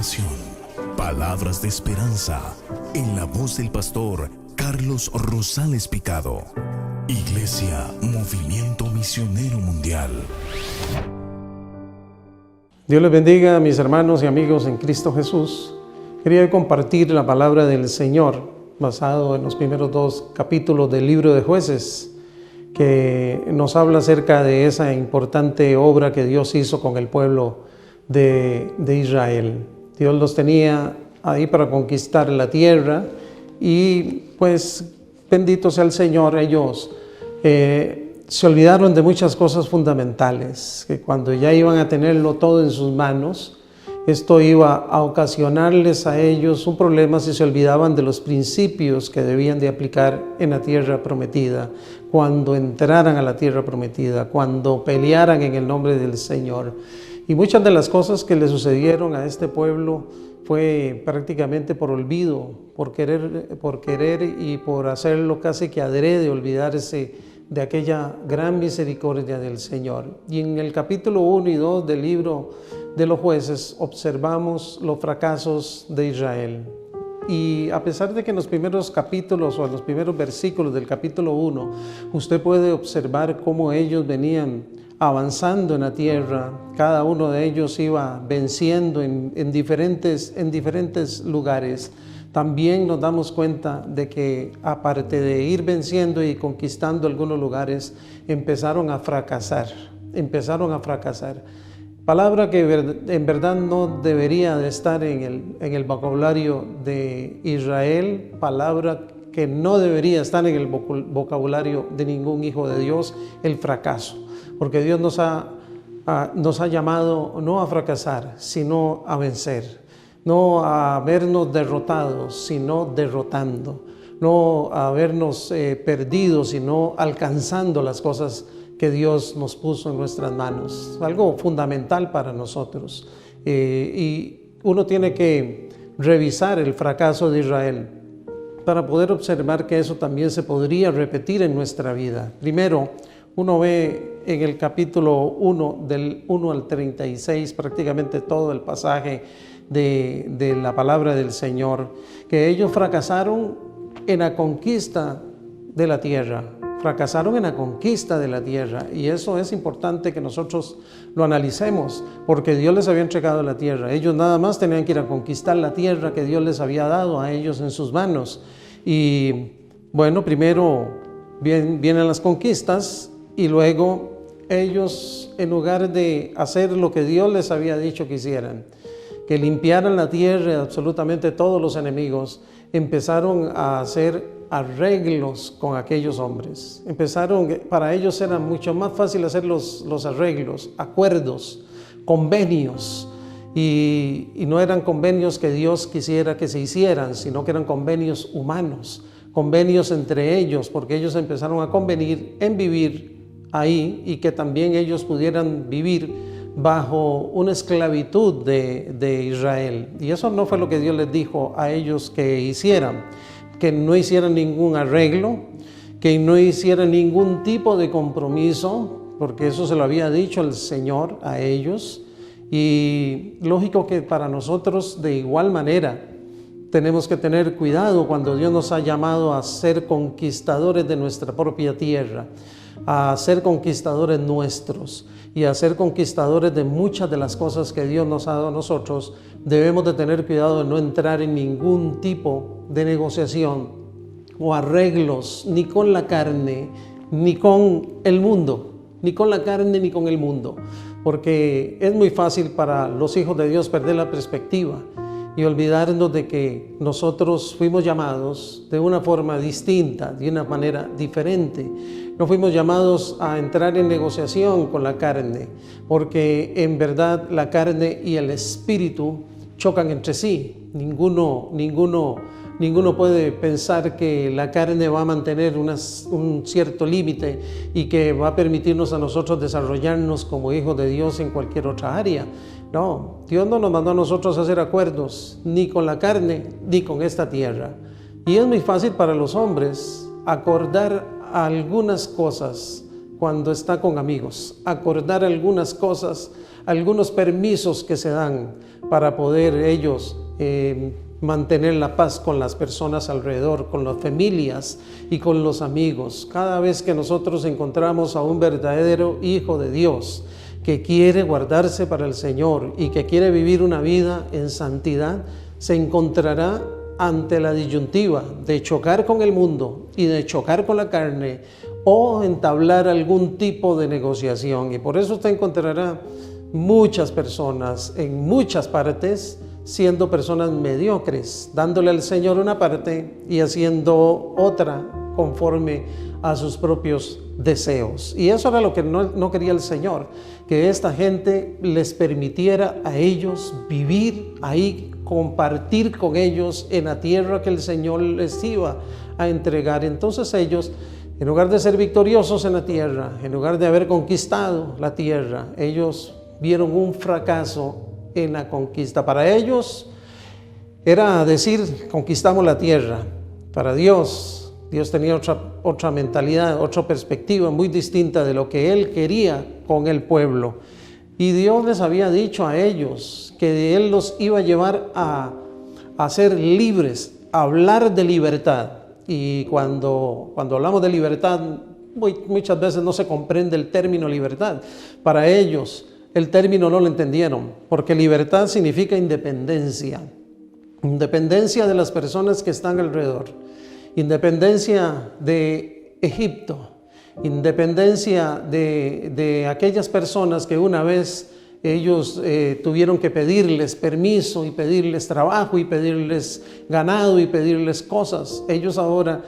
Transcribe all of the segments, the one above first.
continuación, palabras de esperanza en la voz del pastor Carlos Rosales Picado. Iglesia Movimiento Misionero Mundial. Dios les bendiga a mis hermanos y amigos en Cristo Jesús. Quería compartir la palabra del Señor basado en los primeros 2 capítulos del libro de Jueces, que nos habla acerca de esa importante obra que Dios hizo con el pueblo de Israel. Dios los tenía ahí para conquistar la tierra y pues bendito sea el Señor, ellos se olvidaron de muchas cosas fundamentales, que cuando ya iban a tenerlo todo en sus manos, esto iba a ocasionarles a ellos un problema si se olvidaban de los principios que debían de aplicar en la tierra prometida, cuando entraran a la tierra prometida, cuando pelearan en el nombre del Señor. Y muchas de las cosas que le sucedieron a este pueblo fue prácticamente por olvido, por querer y por hacerlo casi que adrede, olvidarse de aquella gran misericordia del Señor. Y en el capítulo 1 y 2 del libro de los Jueces observamos los fracasos de Israel. Y a pesar de que en los primeros capítulos o en los primeros versículos del capítulo 1 usted puede observar cómo ellos venían avanzando en la tierra, cada uno de ellos iba venciendo en diferentes lugares. También nos damos cuenta de que aparte de ir venciendo y conquistando algunos lugares, empezaron a fracasar. Palabra que en verdad no debería de estar en el vocabulario de Israel, palabra que no debería estar en el vocabulario de ningún hijo de Dios, el fracaso. Porque Dios nos ha llamado no a fracasar, sino a vencer. No a vernos derrotados, sino derrotando. No a vernos perdidos, sino alcanzando las cosas que Dios nos puso en nuestras manos. Algo fundamental para nosotros. Y uno tiene que revisar el fracaso de Israel para poder observar que eso también se podría repetir en nuestra vida. Primero, uno ve en el capítulo 1, del 1 al 36, prácticamente todo el pasaje de la palabra del Señor, que ellos fracasaron en la conquista de la tierra. Y eso es importante que nosotros lo analicemos, porque Dios les había entregado la tierra. Ellos nada más tenían que ir a conquistar la tierra que Dios les había dado a ellos en sus manos. Y bueno, primero vienen las conquistas y luego ellos, en lugar de hacer lo que Dios les había dicho que hicieran, que limpiaran la tierra de absolutamente todos los enemigos, empezaron a hacer arreglos con aquellos hombres. Para ellos era mucho más fácil hacer los arreglos, acuerdos, convenios, y no eran convenios que Dios quisiera que se hicieran, sino que eran convenios humanos, convenios entre ellos, porque ellos empezaron a convenir en vivir ahí y que también ellos pudieran vivir bajo una esclavitud de Israel. Y eso no fue lo que Dios les dijo a ellos que hicieran, que no hicieran ningún arreglo, que no hicieran ningún tipo de compromiso, porque eso se lo había dicho el Señor a ellos. Y lógico que para nosotros de igual manera tenemos que tener cuidado cuando Dios nos ha llamado a ser conquistadores de nuestra propia tierra, a ser conquistadores nuestros y a ser conquistadores de muchas de las cosas que Dios nos ha dado a nosotros. Debemos de tener cuidado de no entrar en ningún tipo de negociación o arreglos, ni con la carne, ni con el mundo, porque es muy fácil para los hijos de Dios perder la perspectiva y olvidarnos de que nosotros fuimos llamados de una forma distinta, de una manera diferente. No fuimos llamados a entrar en negociación con la carne, porque en verdad la carne y el espíritu chocan entre sí. Ninguno puede pensar que la carne va a mantener un cierto límite y que va a permitirnos a nosotros desarrollarnos como hijos de Dios en cualquier otra área. No, Dios no nos mandó a nosotros a hacer acuerdos ni con la carne ni con esta tierra. Y es muy fácil para los hombres acordar algunas cosas cuando está con amigos, acordar algunas cosas, algunos permisos que se dan para poder ellos mantener la paz con las personas alrededor, con las familias y con los amigos. Cada vez que nosotros encontramos a un verdadero hijo de Dios que quiere guardarse para el Señor y que quiere vivir una vida en santidad, se encontrará ante la disyuntiva de chocar con el mundo y de chocar con la carne o entablar algún tipo de negociación. Y por eso usted encontrará muchas personas en muchas partes siendo personas mediocres, dándole al Señor una parte y haciendo otra conforme a sus propios deseos. Y eso era lo que no quería el Señor, que esta gente les permitiera a ellos vivir ahí, compartir con ellos en la tierra que el Señor les iba a entregar. Entonces ellos, en lugar de ser victoriosos en la tierra, en lugar de haber conquistado la tierra, ellos vieron un fracaso en la conquista. Para ellos era decir, conquistamos la tierra. Para Dios tenía otra mentalidad, otra perspectiva muy distinta de lo que Él quería con el pueblo. Y Dios les había dicho a ellos que Él los iba a llevar a ser libres, a hablar de libertad. Y cuando hablamos de libertad, muchas veces no se comprende el término libertad. Para ellos, el término no lo entendieron, porque libertad significa independencia. Independencia de las personas que están alrededor. Independencia de Egipto. Independencia de aquellas personas que una vez ellos tuvieron que pedirles permiso y pedirles trabajo y pedirles ganado y pedirles cosas. Ellos ahora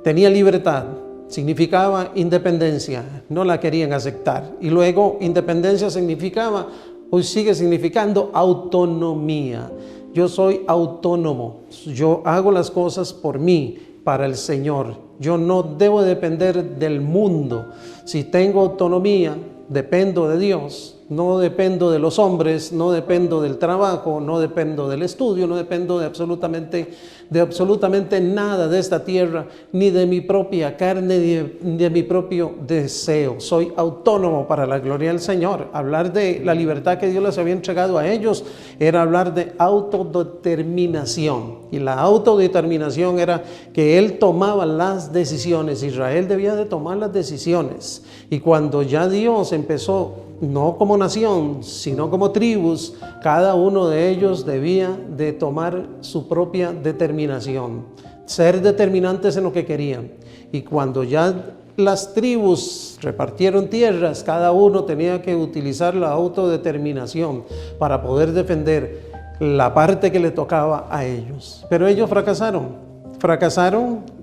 tenían libertad. Significaba independencia, no la querían aceptar. Y luego independencia significaba, hoy sigue significando autonomía. Yo soy autónomo, yo hago las cosas por mí, para el Señor. Yo no debo depender del mundo. Si tengo autonomía, dependo de Dios. No dependo de los hombres, no dependo del trabajo, no dependo del estudio, no dependo de absolutamente nada de esta tierra, ni de mi propia carne, ni de mi propio deseo. Soy autónomo para la gloria del Señor. Hablar de la libertad que Dios les había entregado a ellos era hablar de autodeterminación. Y la autodeterminación era que Él tomaba las decisiones. Israel debía de tomar las decisiones. Y cuando ya Dios empezó, no como nación, sino como tribus, cada uno de ellos debía de tomar su propia determinación, ser determinantes en lo que querían. Y cuando ya las tribus repartieron tierras, cada uno tenía que utilizar la autodeterminación para poder defender la parte que le tocaba a ellos. Pero ellos fracasaron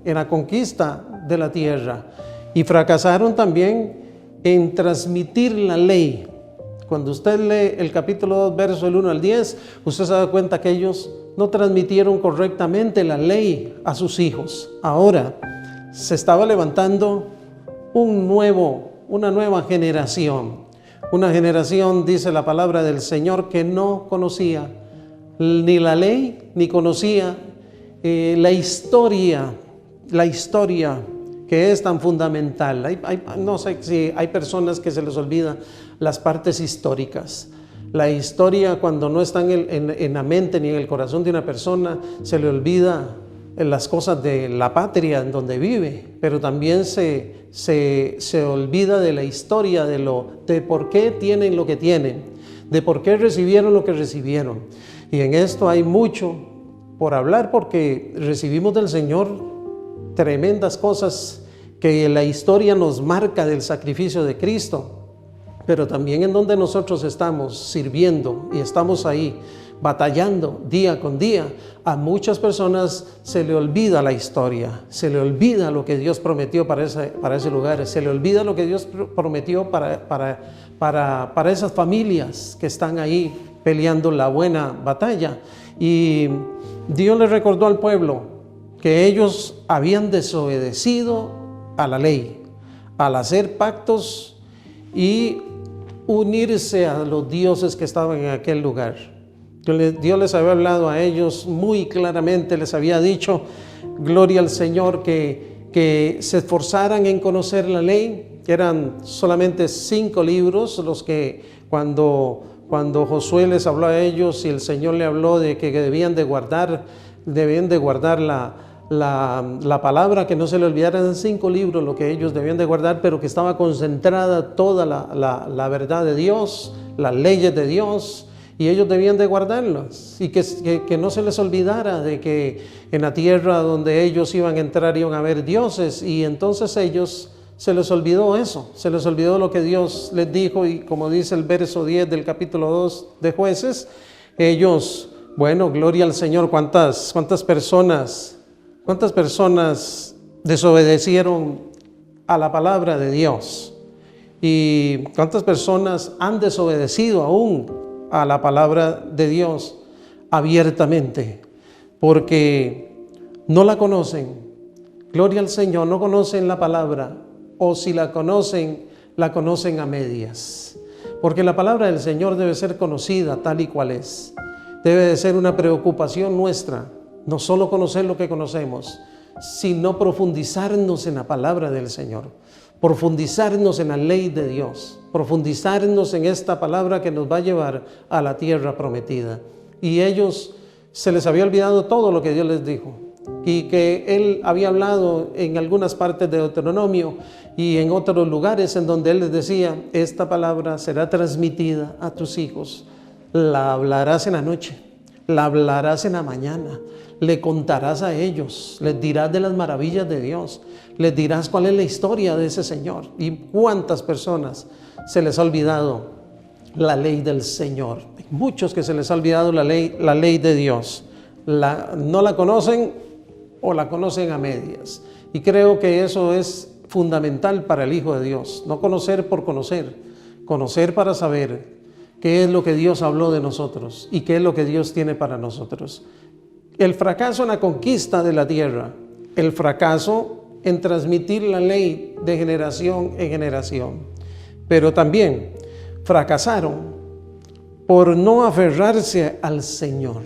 en la conquista de la tierra y fracasaron también en transmitir la ley. Cuando usted lee el capítulo 2, verso del 1 al 10, usted se da cuenta que ellos no transmitieron correctamente la ley a sus hijos. Ahora se estaba levantando una nueva generación. Una generación, dice la palabra del Señor, que no conocía ni la ley, ni conocía la historia que es tan fundamental. No sé si hay personas que se les olvida las partes históricas. La historia, cuando no está en la mente ni en el corazón de una persona, se le olvida las cosas de la patria en donde vive, pero también se olvida de la historia, de por qué tienen lo que tienen, de por qué recibieron lo que recibieron. Y en esto hay mucho por hablar, porque recibimos del Señor tremendas cosas que la historia nos marca del sacrificio de Cristo, pero también en donde nosotros estamos sirviendo y estamos ahí batallando día con día, a muchas personas se le olvida la historia, se le olvida lo que Dios prometió para ese lugar, se le olvida lo que Dios prometió para esas familias que están ahí peleando la buena batalla. Y Dios le recordó al pueblo que ellos habían desobedecido a la ley al hacer pactos y unirse a los dioses que estaban en aquel lugar. Dios les había hablado a ellos muy claramente, les había dicho, gloria al Señor, que se esforzaran en conocer la ley, que eran solamente 5 libros los que cuando cuando Josué les habló a ellos y el Señor le habló de que debían de guardar la palabra, que no se le olvidaran 5 libros lo que ellos debían de guardar, pero que estaba concentrada toda la verdad de Dios, las leyes de Dios, y ellos debían de guardarlas, y que no se les olvidara de que en la tierra donde ellos iban a entrar iban a haber dioses, y entonces ellos se les olvidó eso, se les olvidó lo que Dios les dijo, y como dice el verso 10 del capítulo 2 de Jueces, ellos, bueno, gloria al Señor, cuántas personas desobedecieron a la palabra de Dios, y cuántas personas han desobedecido aún a la palabra de Dios abiertamente, porque no la conocen. Gloria al Señor, no conocen la palabra, o si la conocen a medias, porque la palabra del Señor debe ser conocida tal y cual es. Debe de ser una preocupación nuestra, no solo conocer lo que conocemos, sino profundizarnos en la palabra del Señor, profundizarnos en la ley de Dios, profundizarnos en esta palabra que nos va a llevar a la tierra prometida. Y ellos se les había olvidado todo lo que Dios les dijo, y que Él había hablado en algunas partes de Deuteronomio y en otros lugares en donde Él les decía: esta palabra será transmitida a tus hijos, la hablarás en la noche, la hablarás en la mañana, le contarás a ellos, les dirás de las maravillas de Dios, les dirás cuál es la historia de ese Señor. Y cuántas personas se les ha olvidado la ley del Señor. Hay muchos que se les ha olvidado la ley de Dios. No la conocen o la conocen a medias. Y creo que eso es fundamental para el Hijo de Dios. No conocer por conocer, conocer para saber qué es lo que Dios habló de nosotros y qué es lo que Dios tiene para nosotros. El fracaso en la conquista de la tierra, el fracaso en transmitir la ley de generación en generación, pero también fracasaron por no aferrarse al Señor,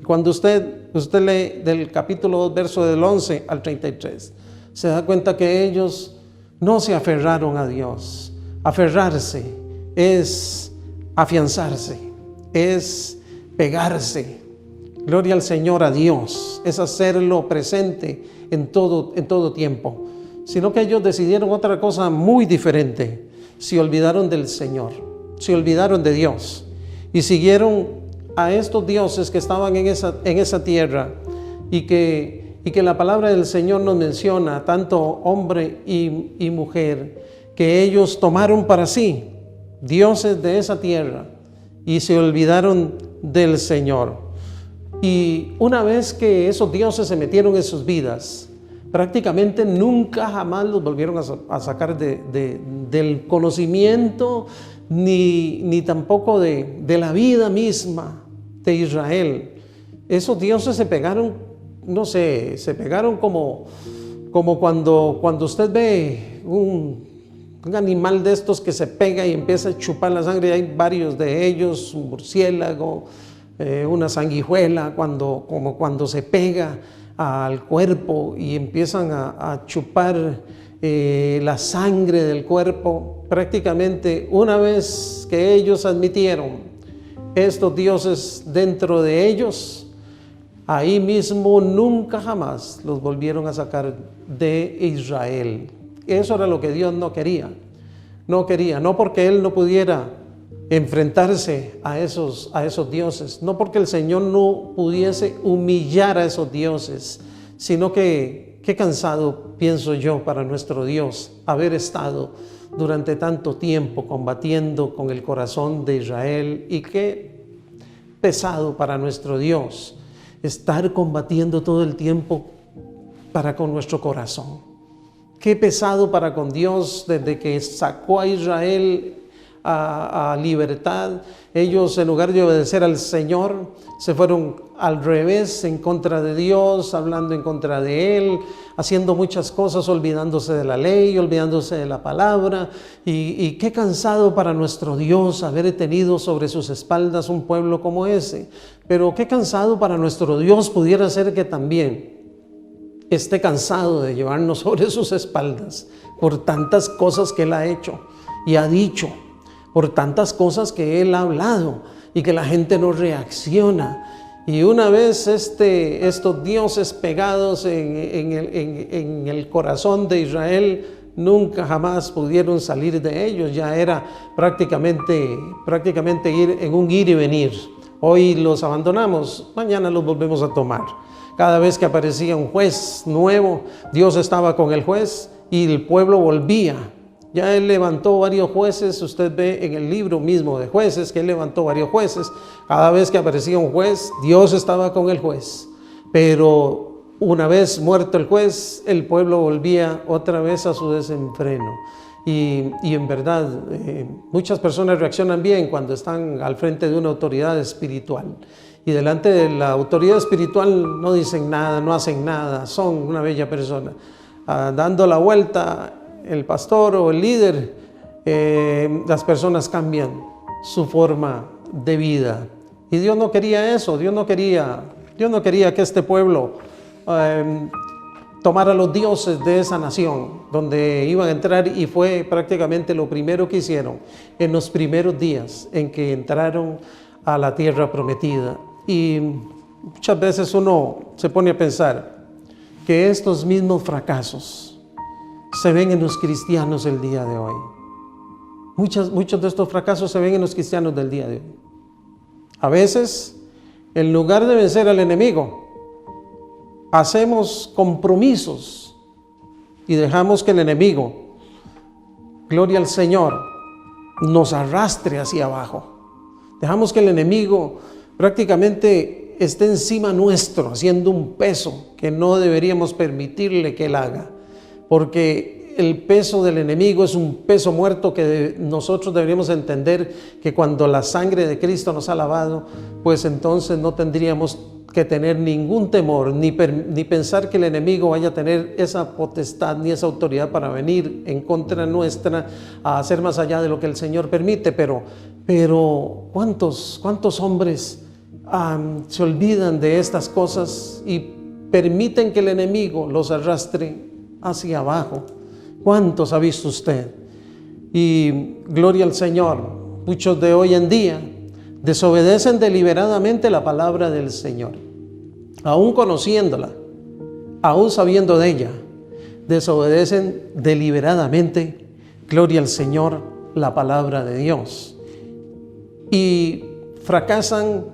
Cuando usted lee del capítulo 2, verso del 11 al 33, se da cuenta que ellos no se aferraron a Dios. Aferrarse es afianzarse, es pegarse. Gloria al Señor, a Dios, es hacerlo presente en todo tiempo. Sino que ellos decidieron otra cosa muy diferente. Se olvidaron del Señor, se olvidaron de Dios y siguieron a estos dioses que estaban en esa tierra, y que la palabra del Señor nos menciona, tanto hombre y mujer, que ellos tomaron para sí dioses de esa tierra y se olvidaron del Señor. Y una vez que esos dioses se metieron en sus vidas, prácticamente nunca jamás los volvieron a sacar del conocimiento, ni tampoco de la vida misma de Israel. Esos dioses se pegaron, no sé, se pegaron como cuando usted ve un animal de estos que se pega y empieza a chupar la sangre. Hay varios de ellos, un murciélago, una sanguijuela, cuando se pega al cuerpo y empiezan a chupar la sangre del cuerpo. Prácticamente una vez que ellos admitieron estos dioses dentro de ellos, ahí mismo nunca jamás los volvieron a sacar de Israel. Eso era lo que Dios no quería, no porque Él no pudiera enfrentarse a esos dioses, no porque el Señor no pudiese humillar a esos dioses, sino que qué cansado, pienso yo, para nuestro Dios haber estado durante tanto tiempo combatiendo con el corazón de Israel, y qué pesado para nuestro Dios estar combatiendo todo el tiempo para con nuestro corazón. Qué pesado para con Dios, desde que sacó a Israel a libertad. Ellos, en lugar de obedecer al Señor, se fueron al revés, en contra de Dios, hablando en contra de Él, haciendo muchas cosas, olvidándose de la ley, olvidándose de la palabra. Y qué cansado para nuestro Dios haber tenido sobre sus espaldas un pueblo como ese. Pero qué cansado para nuestro Dios pudiera ser que también esté cansado de llevarnos sobre sus espaldas por tantas cosas que Él ha hecho y ha dicho. por tantas cosas que Él ha hablado y que la gente no reacciona. Y una vez estos dioses pegados en el corazón de Israel, nunca jamás pudieron salir de ellos. Ya era prácticamente ir en un ir y venir. Hoy los abandonamos, mañana los volvemos a tomar. Cada vez que aparecía un juez nuevo, Dios estaba con el juez y el pueblo volvía. Ya Él levantó varios jueces, usted ve en el libro mismo de Jueces que Él levantó varios jueces. Cada vez que aparecía un juez, Dios estaba con el juez. Pero una vez muerto el juez, el pueblo volvía otra vez a su desenfreno. Y en verdad, muchas personas reaccionan bien cuando están al frente de una autoridad espiritual. Y delante de la autoridad espiritual no dicen nada, no hacen nada, son una bella persona. Dando la vuelta, el pastor o el líder, las personas cambian su forma de vida. Y Dios no quería eso, Dios no quería que este pueblo tomara los dioses de esa nación donde iban a entrar, y fue prácticamente lo primero que hicieron en los primeros días en que entraron a la tierra prometida. Y muchas veces uno se pone a pensar que estos mismos fracasos se ven en los cristianos el día de hoy. Muchos de estos fracasos se ven en los cristianos del día de hoy. A veces, en lugar de vencer al enemigo, hacemos compromisos y dejamos que el enemigo, gloria al Señor, nos arrastre hacia abajo. Dejamos que el enemigo prácticamente esté encima nuestro, haciendo un peso que no deberíamos permitirle que él haga. Porque el peso del enemigo es un peso muerto que nosotros deberíamos entender que cuando la sangre de Cristo nos ha lavado, pues entonces no tendríamos que tener ningún temor, ni pensar que el enemigo vaya a tener esa potestad ni esa autoridad para venir en contra nuestra a hacer más allá de lo que el Señor permite. Pero ¿cuántos hombres se olvidan de estas cosas y permiten que el enemigo los arrastre hacia abajo? ¿Cuántos ha visto usted? Y gloria al Señor, muchos de hoy en día desobedecen deliberadamente la palabra del Señor, aún conociéndola, aún sabiendo de ella, desobedecen deliberadamente, gloria al Señor, la palabra de Dios, y fracasan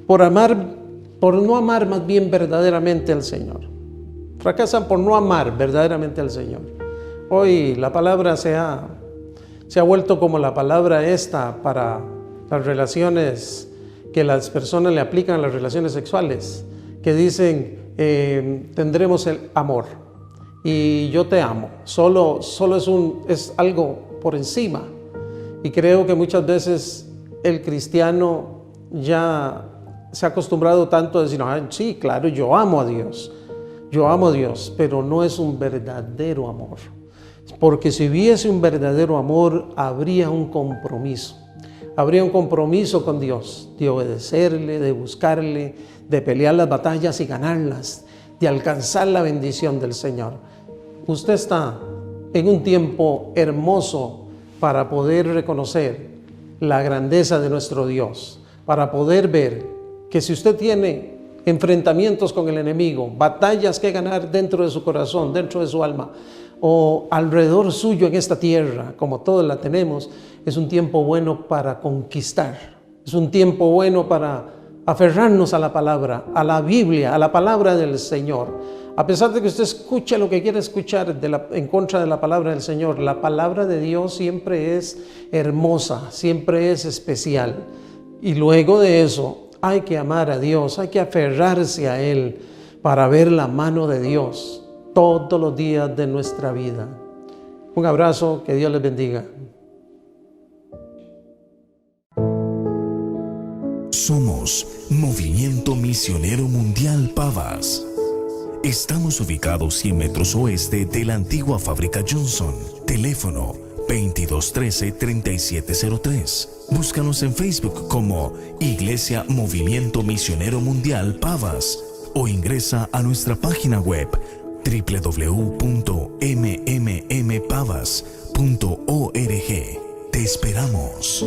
por no amar más bien verdaderamente al Señor. Fracasan por no amar verdaderamente al Señor. Hoy la palabra se ha vuelto como la palabra esta para las relaciones que las personas le aplican a las relaciones sexuales, que dicen tendremos el amor y yo te amo. Solo es algo por encima. Y creo que muchas veces el cristiano ya se ha acostumbrado tanto a decir, sí, claro, yo amo a Dios, pero no es un verdadero amor. Porque si hubiese un verdadero amor, habría un compromiso. Habría un compromiso con Dios, de obedecerle, de buscarle, de pelear las batallas y ganarlas, de alcanzar la bendición del Señor. Usted está en un tiempo hermoso para poder reconocer la grandeza de nuestro Dios, para poder ver que si usted tiene enfrentamientos con el enemigo, batallas que ganar dentro de su corazón, dentro de su alma, o alrededor suyo en esta tierra, como todos la tenemos, es un tiempo bueno para conquistar, es un tiempo bueno para aferrarnos a la palabra, a la Biblia, a la palabra del Señor. A pesar de que usted escuche lo que quiera escuchar en contra de la palabra del Señor, la palabra de Dios siempre es hermosa, siempre es especial. Y luego de eso, hay que amar a Dios, hay que aferrarse a Él para ver la mano de Dios todos los días de nuestra vida. Un abrazo, que Dios les bendiga. Somos Movimiento Misionero Mundial Pavas. Estamos ubicados 100 metros oeste de la antigua fábrica Johnson. Teléfono 2213-3703. Búscanos en Facebook como Iglesia Movimiento Misionero Mundial Pavas o ingresa a nuestra página web www.mmmpavas.org. Te esperamos.